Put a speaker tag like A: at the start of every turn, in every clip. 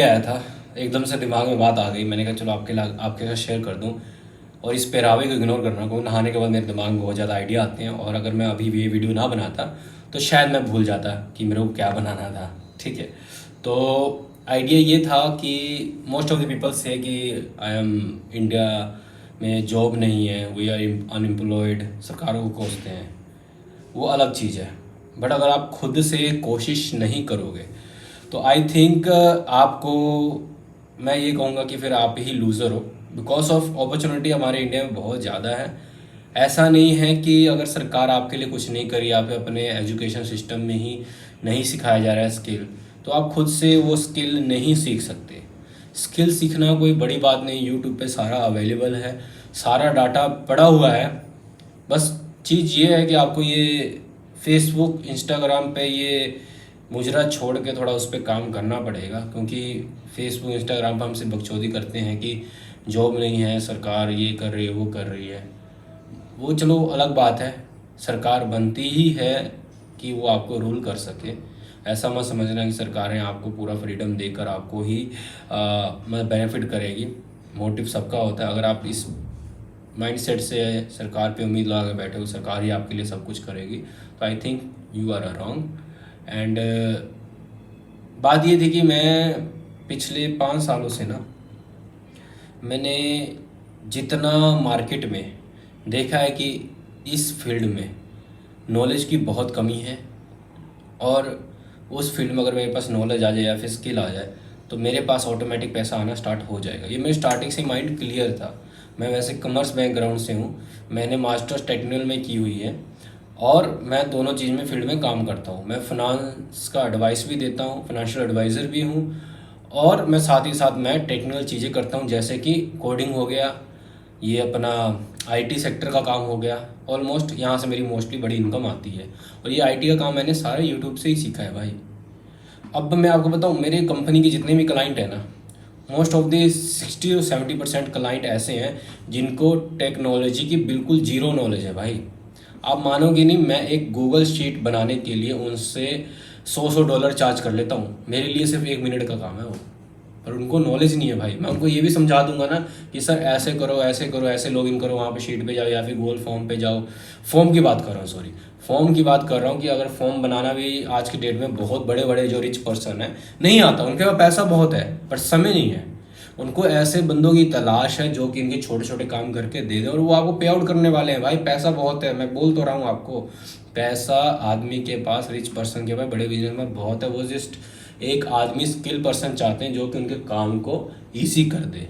A: आया था, एकदम से दिमाग में बात आ गई। मैंने कहा चलो आपके साथ शेयर कर दूं। और इस पहरावे को इग्नोर करना, क्योंकि नहाने के बाद मेरे दिमाग में बहुत ज़्यादा आइडिया आते हैं, और अगर मैं अभी ये वीडियो ना बनाता तो शायद मैं भूल जाता कि मेरे को क्या बनाना था। ठीक है, तो आइडिया ये था कि मोस्ट ऑफ द पीपल से कि आई एम इंडिया में जॉब नहीं है, वी आर अनएम्प्लॉयड, सरकारों को कोसते हैं, वो अलग चीज़ है। बट अगर आप खुद से कोशिश नहीं करोगे तो आई थिंक आपको, मैं ये कहूँगा कि फिर आप ही लूज़र हो। बिकॉज ऑफ अपॉर्चुनिटी हमारे इंडिया में बहुत ज़्यादा है। ऐसा नहीं है कि अगर सरकार आपके लिए कुछ नहीं करी, या फिर अपने एजुकेशन सिस्टम में ही नहीं सिखाया जा रहा है स्किल, तो आप खुद से वो स्किल नहीं सीख सकते। स्किल सीखना कोई बड़ी बात नहीं, यूट्यूब पे सारा अवेलेबल है, सारा डाटा पड़ा हुआ है। बस चीज़ ये है कि आपको ये फेसबुक इंस्टाग्राम पे ये मुजरा छोड़ के थोड़ा उस पर काम करना पड़ेगा, क्योंकि फेसबुक इंस्टाग्राम पर हमसे बकचोदी करते हैं कि जॉब नहीं है, सरकार ये कर रही है, वो कर रही है। वो चलो अलग बात है, सरकार बनती ही है कि वो आपको रूल कर सके। ऐसा मत समझना कि सरकारें आपको पूरा फ्रीडम देकर आपको ही मतलब बेनिफिट करेगी। मोटिव सबका होता है। अगर आप इस माइंडसेट से सरकार पे उम्मीद लगा के बैठे हो सरकार ही आपके लिए सब कुछ करेगी, तो I think you are wrong. And बात ये थी कि मैं पिछले 5 सालों से ना, मैंने जितना मार्केट में देखा है कि इस फील्ड में नॉलेज की बहुत कमी है, और उस फील्ड में अगर मेरे पास नॉलेज आ जाए या फिर स्किल आ जाए तो मेरे पास ऑटोमेटिक पैसा आना स्टार्ट हो जाएगा। ये मेरे स्टार्टिंग से माइंड क्लियर था। मैं वैसे कॉमर्स बैकग्राउंड से हूँ, मैंने मास्टर्स टेक्निकल में की हुई है, और मैं दोनों चीज़ में फील्ड में काम करता हूँ। मैं फाइनेंस का एडवाइस भी देता हूँ, फाइनेंशियल एडवाइज़र भी हूँ, और मैं साथ ही साथ मैं टेक्निकल चीज़ें करता हूँ, जैसे कि कोडिंग हो गया, ये अपना आईटी सेक्टर का काम हो गया। ऑलमोस्ट यहाँ से मेरी मोस्टली बड़ी इनकम आती है, और ये आईटी का काम मैंने सारा यूट्यूब से ही सीखा है भाई। अब मैं आपको बताऊँ, मेरी कंपनी के जितने भी क्लाइंट हैं ना, most of the 60 to 70% client ऐसे हैं जिनको टेक्नोलॉजी की बिल्कुल जीरो नॉलेज है भाई। आप मानोगे नहीं, मैं एक गूगल शीट बनाने के लिए उनसे 100 $100 चार्ज कर लेता हूँ। मेरे लिए सिर्फ 1 मिनट का काम है वो, पर उनको नॉलेज नहीं है भाई। मैं उनको ये भी समझा दूंगा ना कि सर ऐसे करो, ऐसे करो, ऐसे लॉगिन करो, वहाँ पे शीट पे जाओ, या फिर गूगल फॉर्म पे जाओ। फॉर्म की बात कर रहा हूँ, सॉरी, फॉर्म की बात कर रहा हूँ कि अगर फॉर्म बनाना भी आज की डेट में बहुत बड़े बड़े जो रिच पर्सन है नहीं आता, उनके पास पैसा बहुत है पर समय नहीं है। उनको ऐसे बंदों की तलाश है जो कि इनके छोटे छोटे काम करके दे दें, और वो आपको पे आउट करने वाले हैं भाई। पैसा बहुत है, मैं बोल तो रहा हूँ आपको, पैसा आदमी के पास, रिच पर्सन के पास, बड़े बिजनेस में बहुत है। वो जस्ट एक आदमी स्किल पर्सन चाहते हैं जो कि उनके काम को ईजी कर दे।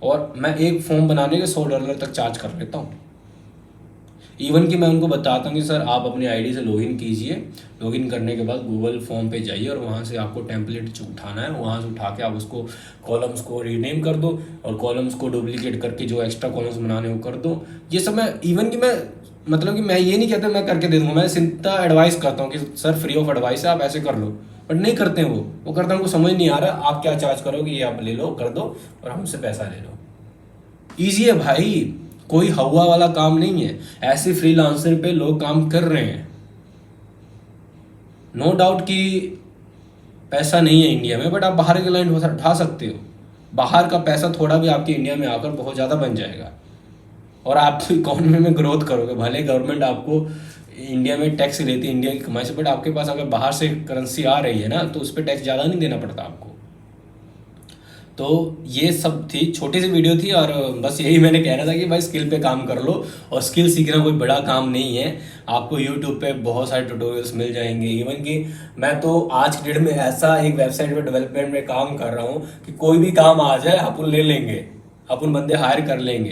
A: और मैं एक फॉर्म बनाने के $100 तक चार्ज कर लेता हूँ। इवन कि मैं उनको बताता हूँ कि सर आप अपनी आईडी से लॉगिन कीजिए, लॉगिन करने के बाद गूगल फॉर्म पे जाइए, और वहाँ से आपको टेम्पलेट उठाना है, वहाँ से उठा के आप उसको कॉलम्स को रीनेम कर दो, और कॉलम्स को डुप्लीकेट करके जो एक्स्ट्रा कॉलम्स बनाने वो कर दो। ये सब मैं, इवन कि मैं, मतलब कि मैं ये नहीं कहता मैं करके दे दूँगा, मैं सीधा एडवाइस करता हूँ कि सर फ्री ऑफ एडवाइस है, आप ऐसे कर लो। बट नहीं करते हैं वो करते हैं, उनको समझ नहीं आ रहा आप क्या चार्ज करोगे, ये आप ले लो, कर दो, और हमसे पैसा ले लो। ईजी है भाई, कोई हवा वाला काम नहीं है। ऐसे फ्रीलांसर पे लोग काम कर रहे हैं। नो डाउट कि पैसा नहीं है इंडिया में, बट आप बाहर के क्लाइंट उठा सकते हो। बाहर का पैसा थोड़ा भी आपके इंडिया में आकर बहुत ज़्यादा बन जाएगा, और आप इकोनॉमी में ग्रोथ करोगे। भले गवर्नमेंट आपको इंडिया में टैक्स लेती है इंडिया की कमाई से, बट आपके पास अगर बाहर से करेंसी आ रही है ना, तो उस पर टैक्स ज़्यादा नहीं देना पड़ता आपको। तो ये सब थी, छोटी सी वीडियो थी, और बस यही मैंने कहना था कि भाई स्किल पे काम कर लो। और स्किल सीखना कोई बड़ा काम नहीं है, आपको यूट्यूब पे बहुत सारे ट्यूटोरियल्स मिल जाएंगे। इवन कि मैं तो आज की डेट में ऐसा एक वेबसाइट पे डेवलपमेंट में काम कर रहा हूँ कि कोई भी काम आ जाए अपन ले लेंगे, अपन बंदे हायर कर लेंगे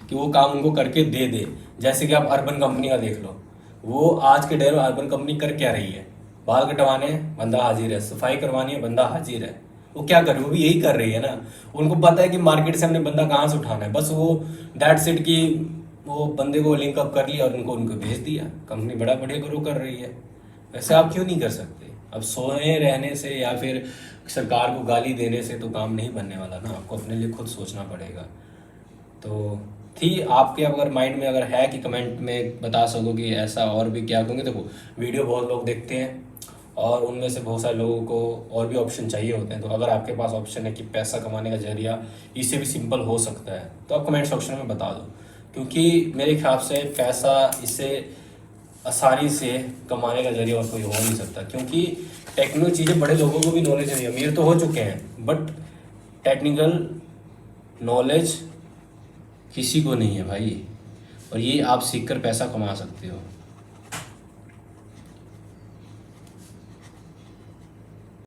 A: कि वो काम उनको करके दे दे। जैसे कि आप अर्बन कंपनी का देख लो, वो आज के डेट में अर्बन कंपनी कर क्या रही है? बाल कटवाने बंदा हाजिर है, सफाई करवानी है बंदा हाजिर है। वो क्या कर रही है? वो भी यही कर रही है ना। उनको पता है कि मार्केट से हमने बंदा कहाँ से उठाना है, बस वो दैट्स इट कि वो बंदे को लिंक अप कर लिया और उनको भेज दिया। कंपनी बड़ा बढ़िया ग्रो कर रही है। वैसे आप क्यों नहीं कर सकते? अब सोए रहने से या फिर सरकार को गाली देने से तो काम नहीं बनने वाला ना, आपको अपने लिए खुद सोचना पड़ेगा। तो थी आपके अगर माइंड में अगर है कि कमेंट में बता सको कि ऐसा और भी क्या, क्योंकि देखो वीडियो बहुत लोग देखते हैं और उनमें से बहुत सारे लोगों को और भी ऑप्शन चाहिए होते हैं। तो अगर आपके पास ऑप्शन है कि पैसा कमाने का जरिया इससे भी सिंपल हो सकता है तो आप कमेंट सेक्शन में बता दो, क्योंकि मेरे ख्याल से पैसा इससे आसानी से कमाने का जरिया और कोई हो नहीं सकता। क्योंकि टेक्निकल चीज़ें बड़े लोगों को भी नॉलेज नहीं है, अमीर तो हो चुके हैं, बट टेक्निकल नॉलेज किसी को नहीं है भाई, और ये आप सीख कर पैसा कमा सकते हो।